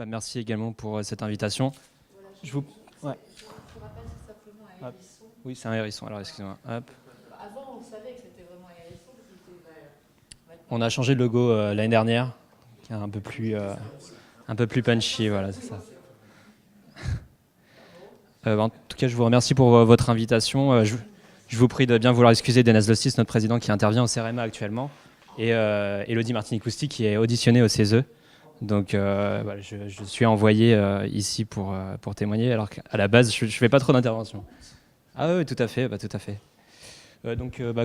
Merci également pour cette invitation. Voilà, Je vous... Ouais. je rappelle simplement un hérisson. Oui, c'est un hérisson, alors excusez-moi. Hop. Avant, on savait que c'était vraiment un hérisson. On a changé de logo l'année dernière, qui est un peu plus punchy, voilà, c'est ça. En tout cas, je vous remercie pour votre invitation. Je vous prie de bien vouloir excuser Denis Lostis, notre président qui intervient au CEREMA actuellement, et Elodie Martinique-Cousty qui est auditionnée au CESE. Donc voilà, je suis envoyé ici pour témoigner, alors qu'à la base, je ne fais pas trop d'intervention. Ah oui, tout à fait, tout à fait.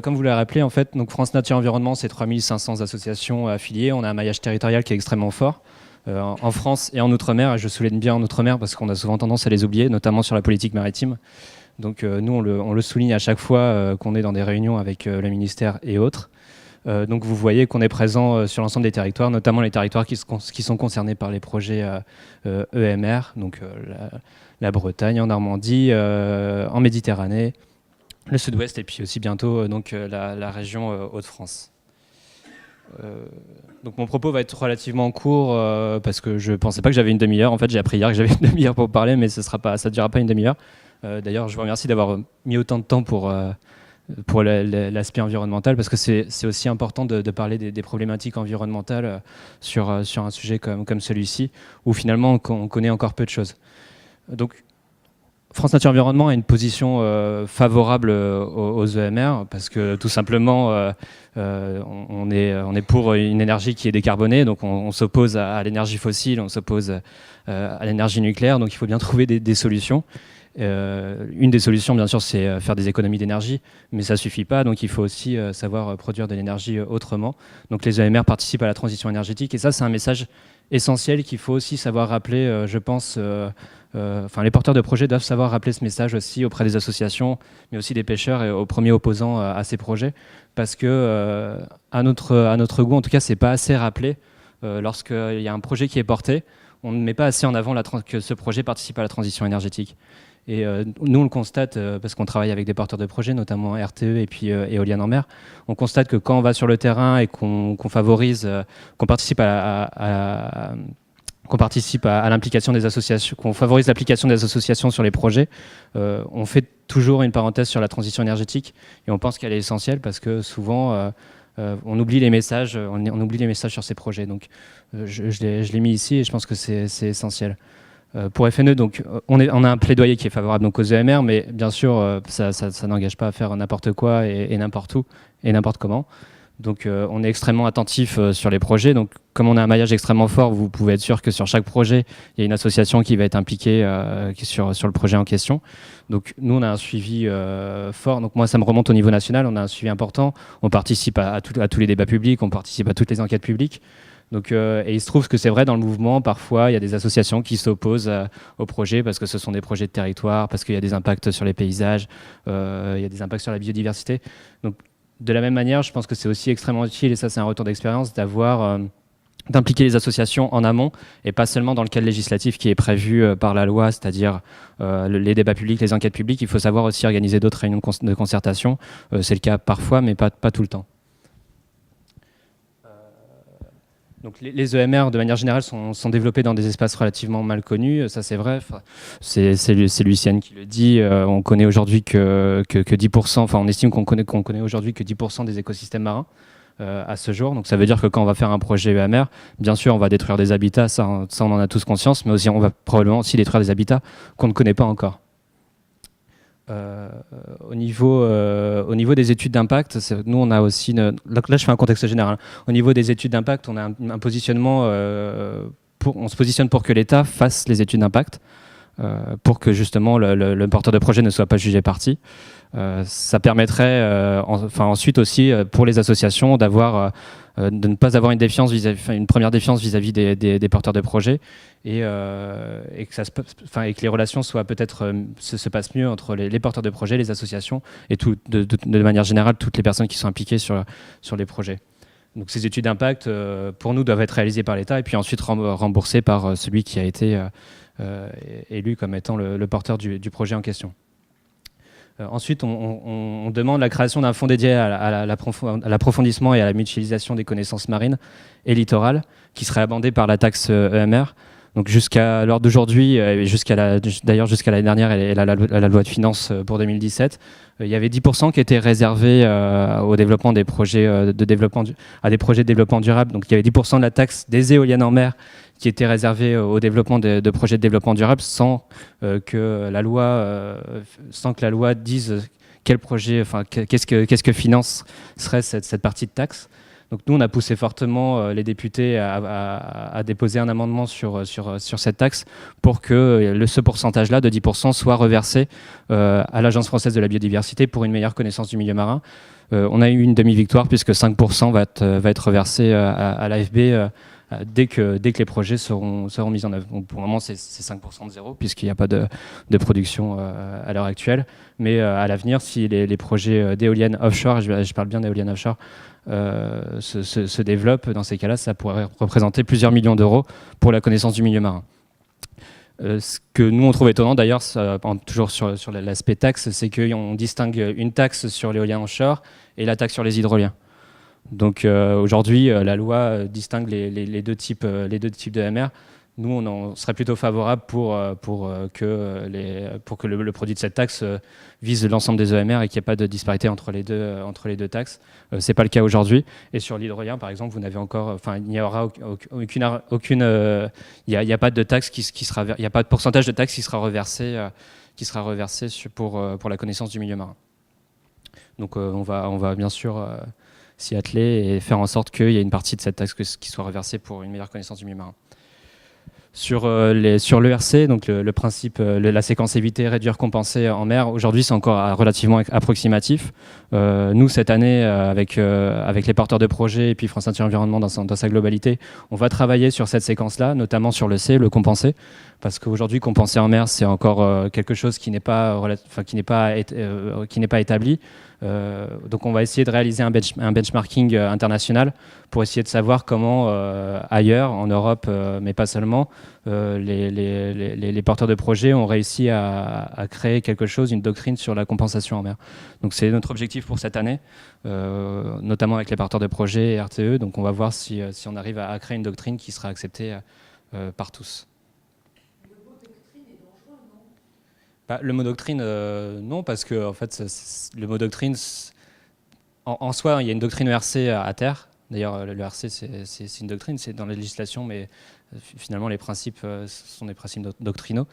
Comme vous l'avez rappelé, en fait, donc France Nature Environnement, c'est 3500 associations affiliées. On a un maillage territorial qui est extrêmement fort en France et en Outre-mer. Et je souligne bien en Outre-mer parce qu'on a souvent tendance à les oublier, notamment sur la politique maritime. Donc nous, on le souligne à chaque fois qu'on est dans des réunions avec le ministère et autres. Donc vous voyez qu'on est présent sur l'ensemble des territoires, notamment les territoires qui sont concernés par les projets EMR, donc la Bretagne, en Normandie, en Méditerranée, le Sud-Ouest et puis aussi bientôt la région Hauts-de-France. Donc mon propos va être relativement court parce que je ne pensais pas que j'avais une demi-heure. En fait, j'ai appris hier que j'avais une demi-heure pour parler, mais ça ne durera pas une demi-heure. D'ailleurs, je vous remercie d'avoir mis autant de temps pour l'aspect environnemental, parce que c'est aussi important de parler des problématiques environnementales sur un sujet comme celui-ci, où finalement on connaît encore peu de choses. Donc, France Nature Environnement a une position favorable aux EMR, parce que tout simplement, on est pour une énergie qui est décarbonée, donc on s'oppose à l'énergie fossile, on s'oppose à l'énergie nucléaire, donc il faut bien trouver des solutions. Une des solutions, bien sûr, c'est faire des économies d'énergie, mais ça ne suffit pas, donc il faut aussi savoir produire de l'énergie autrement. Donc les EMR participent à la transition énergétique, et ça, c'est un message essentiel qu'il faut aussi savoir rappeler, je pense. Les porteurs de projets doivent savoir rappeler ce message aussi auprès des associations, mais aussi des pêcheurs et aux premiers opposants à ces projets, parce que à notre goût, en tout cas, c'est pas assez rappelé. Lorsqu'il y a un projet qui est porté, on ne met pas assez en avant que ce projet participe à la transition énergétique. Et nous, on le constate parce qu'on travaille avec des porteurs de projets, notamment RTE et puis Éolienne en mer. On constate que quand on va sur le terrain et qu'on favorise, qu'on participe à l'implication des associations, qu'on favorise l'application des associations sur les projets, on fait toujours une parenthèse sur la transition énergétique, et on pense qu'elle est essentielle parce que souvent on oublie les messages, on oublie les messages sur ces projets. Donc je l'ai mis ici et je pense que c'est essentiel. Pour FNE, donc, on a un plaidoyer qui est favorable donc, aux EMR, mais bien sûr, ça n'engage pas à faire n'importe quoi et n'importe où et n'importe comment. Donc on est extrêmement attentif sur les projets. Donc comme on a un maillage extrêmement fort, vous pouvez être sûr que sur chaque projet, il y a une association qui va être impliquée sur le projet en question. Donc nous, on a un suivi fort. Donc moi, ça me remonte au niveau national. On a un suivi important. On participe à tous les débats publics, on participe à toutes les enquêtes publiques. Donc, et il se trouve que c'est vrai, dans le mouvement, parfois, il y a des associations qui s'opposent aux projets parce que ce sont des projets de territoire, parce qu'il y a des impacts sur les paysages, il y a des impacts sur la biodiversité. Donc, de la même manière, je pense que c'est aussi extrêmement utile, et ça c'est un retour d'expérience, d'impliquer les associations en amont et pas seulement dans le cadre législatif qui est prévu par la loi, c'est-à-dire les débats publics, les enquêtes publiques. Il faut savoir aussi organiser d'autres réunions de concertation. C'est le cas parfois, mais pas tout le temps. Donc les EMR, de manière générale, sont développés dans des espaces relativement mal connus, ça c'est vrai. C'est Lucienne qui le dit. On connaît aujourd'hui que 10%, enfin on estime qu'on connaît aujourd'hui que 10% des écosystèmes marins à ce jour. Donc ça veut dire que quand on va faire un projet EMR, bien sûr on va détruire des habitats, ça on en a tous conscience, mais aussi on va probablement aussi détruire des habitats qu'on ne connaît pas encore. Au niveau des études d'impact, nous on a aussi, là je fais un contexte général, au niveau des études d'impact, on a un positionnement, on se positionne pour que l'État fasse les études d'impact, pour que justement le porteur de projet ne soit pas jugé parti. Ça permettrait ensuite aussi pour les associations de ne pas avoir une première défiance vis-à-vis des porteurs de projets, et que les relations soient peut-être se passent mieux entre les porteurs de projets, les associations et de manière générale toutes les personnes qui sont impliquées sur les projets. Donc ces études d'impact pour nous doivent être réalisées par l'État et puis ensuite remboursées par celui qui a été élu comme étant le porteur du projet en question. Ensuite, on demande la création d'un fonds dédié à l'approfondissement et à la mutualisation des connaissances marines et littorales, qui serait abondé par la taxe EMR. Donc jusqu'à l'heure d'aujourd'hui, d'ailleurs jusqu'à l'année dernière et la loi de finances pour 2017, il y avait 10% qui étaient réservés au développement des projets à des projets de développement durable. Donc il y avait 10% de la taxe des éoliennes en mer qui était réservée au développement de projets de développement durable sans que la loi dise quel projet, enfin qu'est-ce que finance serait cette partie de taxe. Donc nous, on a poussé fortement les députés à déposer un amendement sur cette taxe pour que ce pourcentage-là de 10% soit reversé à l'Agence française de la biodiversité pour une meilleure connaissance du milieu marin. On a eu une demi-victoire puisque 5% va être reversé à l'AFB dès que les projets seront mis en œuvre. Donc pour le moment, c'est 5% de zéro puisqu'il n'y a pas de production à l'heure actuelle. Mais à l'avenir, si les projets d'éoliennes offshore, je parle bien d'éoliennes offshore, se développe, dans ces cas-là, ça pourrait représenter plusieurs millions d'euros pour la connaissance du milieu marin. Ce que nous, on trouve étonnant, d'ailleurs, toujours sur l'aspect taxe, c'est qu'on distingue une taxe sur l'éolien offshore et la taxe sur les hydroliens. Donc aujourd'hui, la loi distingue les deux types d'EMR. Nous, on serait plutôt favorable pour que le produit de cette taxe vise l'ensemble des EMR et qu'il n'y ait pas de disparité entre les deux taxes. Ce n'est pas le cas aujourd'hui. Et sur l'hydrolien, par exemple, vous n'avez encore, il n'y aura aucune, il n'y a pas de taxe il n'y a pas de pourcentage de taxe qui sera reversé pour la connaissance du milieu marin. Donc on va bien sûr s'y atteler et faire en sorte qu'il y ait une partie de cette taxe qui soit reversée pour une meilleure connaissance du milieu marin. Sur l'ERC, donc le principe, la séquence éviter, réduire, compenser en mer, aujourd'hui c'est encore relativement approximatif. Nous, cette année, avec les porteurs de projets et puis France Nature Environnement dans sa globalité, on va travailler sur cette séquence-là, notamment sur le C, le compenser, parce qu'aujourd'hui, compenser en mer, c'est encore quelque chose qui n'est pas établi. Donc on va essayer de réaliser un benchmarking international pour essayer de savoir comment ailleurs, en Europe, mais pas seulement, les porteurs de projets ont réussi à créer quelque chose, une doctrine sur la compensation en mer. Donc c'est notre objectif pour cette année, notamment avec les porteurs de projets et RTE. Donc on va voir si on arrive à créer une doctrine qui sera acceptée par tous. Le mot doctrine, non, parce que en fait, le mot doctrine, en soi, il y a une doctrine ERC à terre. D'ailleurs, le ERC, c'est une doctrine, c'est dans la législation, mais finalement, les principes sont des principes doctrinaux.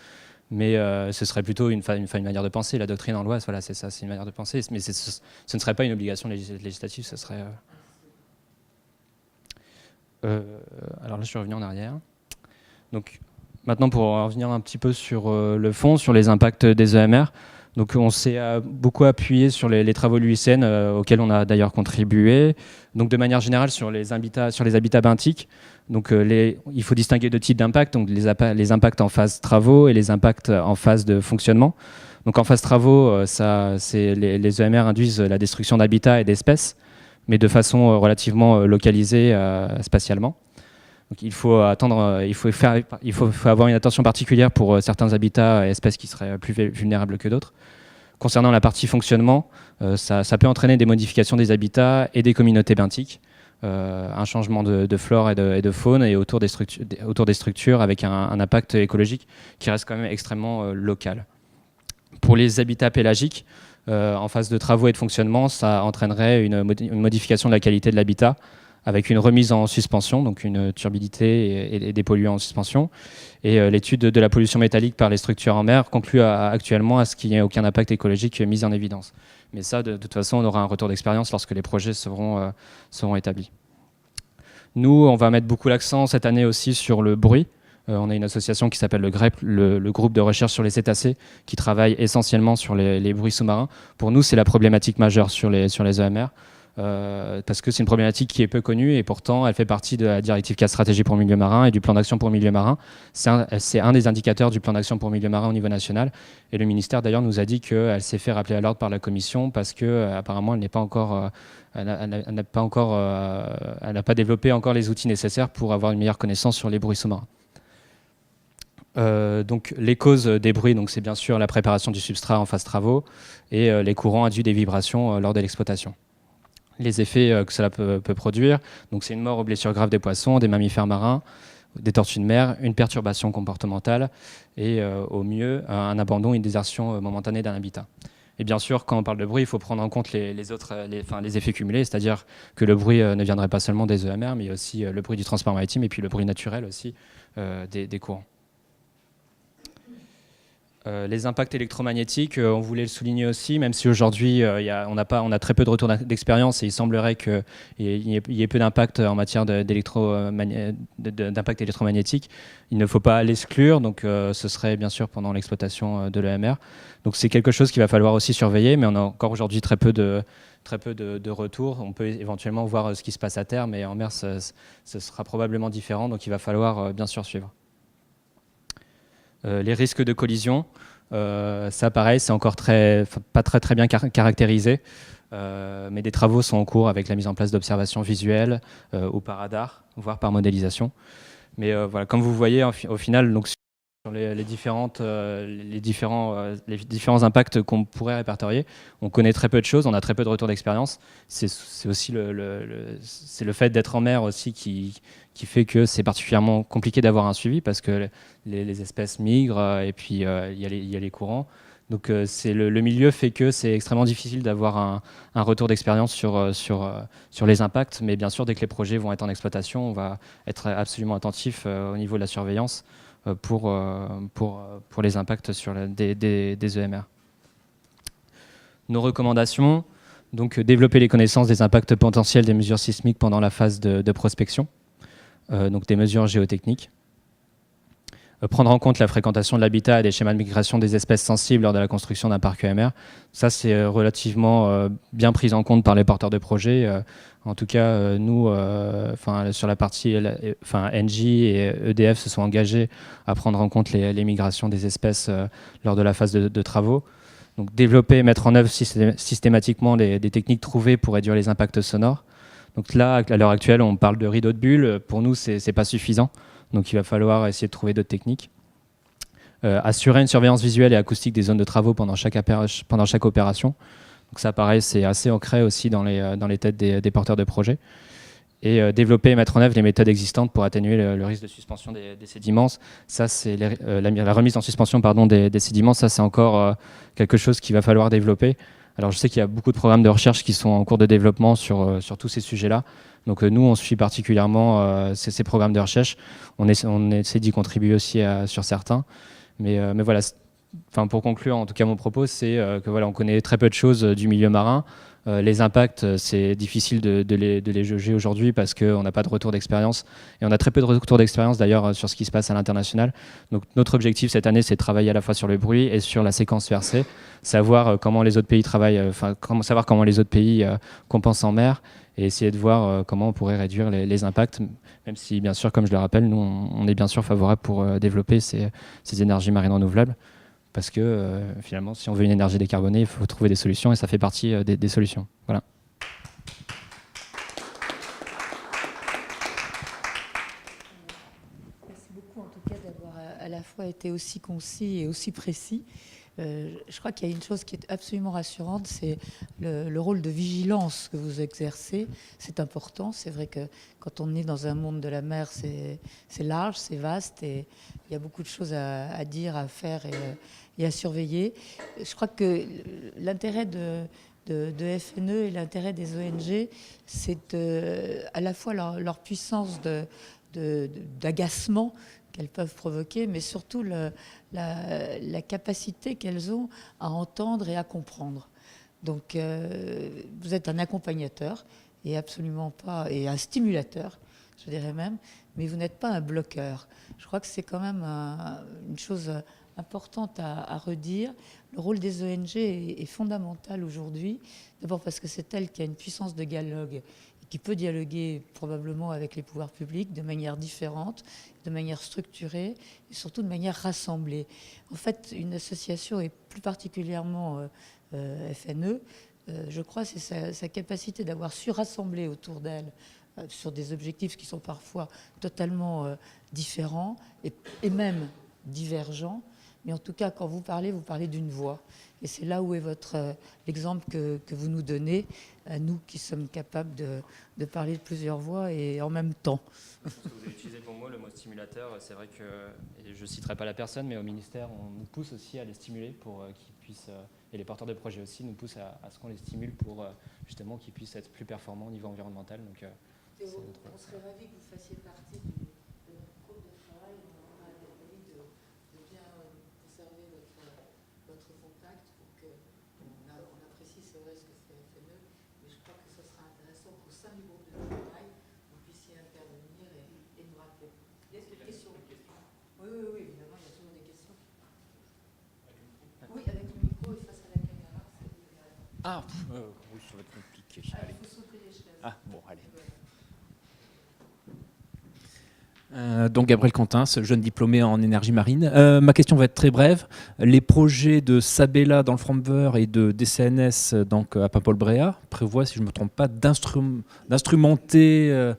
Mais ce serait plutôt une manière de penser. La doctrine en loi, voilà, c'est ça, c'est une manière de penser. Mais ce ne serait pas une obligation législative, ce serait... alors là, je suis revenu en arrière. Donc... Maintenant, pour revenir un petit peu sur le fond, sur les impacts des EMR, donc on s'est beaucoup appuyé sur les travaux de l'UICN auxquels on a d'ailleurs contribué. Donc de manière générale sur les habitats benthiques, donc il faut distinguer deux types d'impacts, donc les impacts en phase travaux et les impacts en phase de fonctionnement. Donc en phase travaux, les EMR induisent la destruction d'habitats et d'espèces, mais de façon relativement localisée spatialement. Donc il faut avoir une attention particulière pour certains habitats et espèces qui seraient plus vulnérables que d'autres. Concernant la partie fonctionnement, ça peut entraîner des modifications des habitats et des communautés benthiques, un changement de flore et de faune et autour des structures avec un impact écologique qui reste quand même extrêmement local. Pour les habitats pélagiques, en phase de travaux et de fonctionnement, ça entraînerait une modification de la qualité de l'habitat, avec une remise en suspension, donc une turbidité et des polluants en suspension. Et l'étude de la pollution métallique par les structures en mer conclut actuellement à ce qu'il n'y ait aucun impact écologique mis en évidence. Mais ça, de toute façon, on aura un retour d'expérience lorsque les projets seront établis. Nous, on va mettre beaucoup l'accent cette année aussi sur le bruit. On a une association qui s'appelle le GREP, le groupe de recherche sur les cétacés, qui travaille essentiellement sur les bruits sous-marins. Pour nous, c'est la problématique majeure sur les EMR. Parce que c'est une problématique qui est peu connue et pourtant elle fait partie de la directive 4 stratégie pour le milieu marin et du plan d'action pour le milieu marin. C'est un des indicateurs du plan d'action pour le milieu marin au niveau national et le ministère d'ailleurs nous a dit qu'elle s'est fait rappeler à l'ordre par la commission parce que apparemment elle n'a pas développé encore les outils nécessaires pour avoir une meilleure connaissance sur les bruits sous-marins. Donc les causes des bruits, donc c'est bien sûr la préparation du substrat en phase travaux et les courants induits des vibrations lors de l'exploitation. Les effets que cela peut produire, donc c'est une mort aux blessures graves des poissons, des mammifères marins, des tortues de mer, une perturbation comportementale et au mieux un abandon, une désertion momentanée d'un habitat. Et bien sûr, quand on parle de bruit, il faut prendre en compte les effets cumulés, c'est-à-dire que le bruit ne viendrait pas seulement des EMR, mais aussi le bruit du transport maritime et puis le bruit naturel aussi des courants. Les impacts électromagnétiques, on voulait le souligner aussi, même si aujourd'hui on a très peu de retours d'expérience et il semblerait qu'il y ait peu d'impact en matière d'impact électromagnétique. Il ne faut pas l'exclure, donc ce serait bien sûr pendant l'exploitation de l'EMR. Donc c'est quelque chose qu'il va falloir aussi surveiller, mais on a encore aujourd'hui très peu de retours. On peut éventuellement voir ce qui se passe à terre, mais en mer, ce sera probablement différent, donc il va falloir bien sûr suivre. Les risques de collision, ça pareil, c'est encore pas très bien caractérisé, mais des travaux sont en cours avec la mise en place d'observations visuelles ou par radar, voire par modélisation. Mais voilà, comme vous voyez, au final, donc, sur les différents impacts qu'on pourrait répertorier, on connaît très peu de choses, on a très peu de retours d'expérience. C'est aussi c'est le fait d'être en mer aussi qui fait que c'est particulièrement compliqué d'avoir un suivi parce que les espèces migrent et puis il y a les courants. Donc le milieu fait que c'est extrêmement difficile d'avoir un retour d'expérience sur les impacts. Mais bien sûr, dès que les projets vont être en exploitation, on va être absolument attentif au niveau de la surveillance pour les impacts sur des EMR. Nos recommandations, donc développer les connaissances des impacts potentiels des mesures sismiques pendant la phase de prospection, donc des mesures géotechniques. Prendre en compte la fréquentation de l'habitat et des schémas de migration des espèces sensibles lors de la construction d'un parc EMR. Ça, c'est relativement bien pris en compte par les porteurs de projets. En tout cas, nous, sur la partie, Engie et EDF se sont engagés à prendre en compte les migrations des espèces lors de la phase de travaux. Donc, développer et mettre en œuvre systématiquement des techniques trouvées pour réduire les impacts sonores. Donc là, à l'heure actuelle, on parle de rideau de bulles. Pour nous, c'est pas suffisant. Donc il va falloir essayer de trouver d'autres techniques. Assurer une surveillance visuelle et acoustique des zones de travaux pendant chaque opération. Donc ça, pareil, c'est assez ancré aussi dans les têtes des porteurs de projets. Et développer et mettre en œuvre les méthodes existantes pour atténuer le risque de suspension des sédiments. Ça, c'est la remise en suspension des sédiments. Ça, c'est encore quelque chose qu'il va falloir développer. Alors, je sais qu'il y a beaucoup de programmes de recherche qui sont en cours de développement sur tous ces sujets-là. Donc, nous, on suit particulièrement ces programmes de recherche. On essaie d'y contribuer aussi sur certains. Mais voilà, pour conclure, en tout cas, mon propos, c'est que voilà, on connaît très peu de choses du milieu marin. Les impacts, c'est difficile de les juger aujourd'hui parce qu'on n'a pas de retour d'expérience. Et on a très peu de retour d'expérience d'ailleurs sur ce qui se passe à l'international. Donc notre objectif cette année, c'est de travailler à la fois sur le bruit et sur la séquence versée, savoir comment les autres pays travaillent, savoir comment les autres pays compensent en mer et essayer de voir comment on pourrait réduire les impacts, même si bien sûr, comme je le rappelle, nous on est bien sûr favorable pour développer ces énergies marines renouvelables. Parce que finalement, si on veut une énergie décarbonée, il faut trouver des solutions et ça fait partie des solutions. Voilà. Merci beaucoup en tout cas d'avoir à la fois été aussi concis et aussi précis. Je crois qu'il y a une chose qui est absolument rassurante, c'est le rôle de vigilance que vous exercez. C'est important. C'est vrai que quand on est dans un monde de la mer, c'est large, c'est vaste et il y a beaucoup de choses à dire, à faire et à surveiller. Je crois que l'intérêt de FNE et l'intérêt des ONG, c'est à la fois leur puissance d'agacement qu'elles peuvent provoquer, mais surtout la capacité qu'elles ont à entendre et à comprendre. Donc, vous êtes un accompagnateur et absolument pas, et un stimulateur, je dirais même, mais vous n'êtes pas un bloqueur. Je crois que c'est quand même une chose importante à redire. Le rôle des ONG est fondamental aujourd'hui, d'abord parce que c'est elle qui a une puissance de dialogue, qui peut dialoguer probablement avec les pouvoirs publics de manière différente, de manière structurée et surtout de manière rassemblée. En fait, une association, et plus particulièrement FNE, je crois, c'est sa capacité d'avoir su rassembler autour d'elle sur des objectifs qui sont parfois totalement différents et même divergents, mais en tout cas, quand vous parlez d'une voix. Et c'est là où est l'exemple que vous nous donnez, à nous qui sommes capables de parler de plusieurs voix et en même temps. Vous avez utilisé le bon mot, le mot stimulateur. C'est vrai que, et je ne citerai pas la personne, mais au ministère, on nous pousse aussi à les stimuler pour qu'ils puissent, et les porteurs de projets aussi nous poussent à ce qu'on les stimule pour justement qu'ils puissent être plus performants au niveau environnemental. Donc, on serait ravis que vous fassiez partie de notre groupe de travail. On a envie de bien conserver votre contact pour on apprécie, c'est vrai, ce que fait FNE, mais je crois que ce sera intéressant qu'au sein du groupe de travail, vous puissiez intervenir et nous rappeler. Est-ce qu'il y a des questions? Oui, évidemment, il y a toujours des questions. Oui, avec le micro et face à la caméra. Ah, oui, ça va être compliqué. Il faut sauter les chaises. Ah, bon, allez. Donc Gabriel Quentin, jeune diplômé en énergie marine. Ma question va être très brève. Les projets de Sabella dans le Fromveur et de DCNS donc à Paimpol-Bréhat prévoient, si je ne me trompe pas, d'instrumenter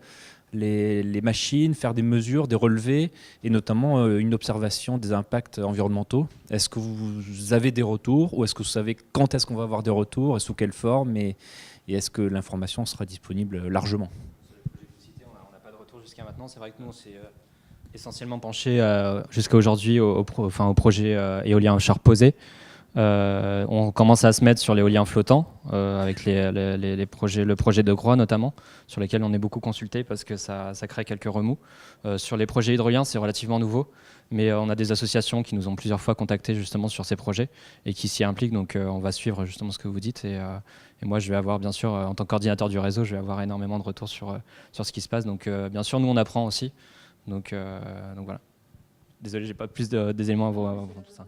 les machines, faire des mesures, des relevés et notamment une observation des impacts environnementaux. Est-ce que vous avez des retours ou est-ce que vous savez quand est-ce qu'on va avoir des retours et sous quelle forme et est-ce que l'information sera disponible largement? On n'a pas de retour jusqu'à maintenant. C'est vrai que nous, on s'est essentiellement penché jusqu'à aujourd'hui au projet éolien offshore posé. On commence à se mettre sur l'éolien flottant avec le projet de Groix notamment, sur lesquels on est beaucoup consulté parce que ça crée quelques remous. Sur les projets hydroliens, c'est relativement nouveau, mais on a des associations qui nous ont plusieurs fois contactés justement sur ces projets et qui s'y impliquent, donc on va suivre justement ce que vous dites et moi je vais avoir bien sûr, en tant que coordinateur du réseau, je vais avoir énormément de retours sur ce qui se passe, donc bien sûr nous on apprend aussi, donc voilà. Désolé, j'ai pas plus d'éléments à vous tout ça.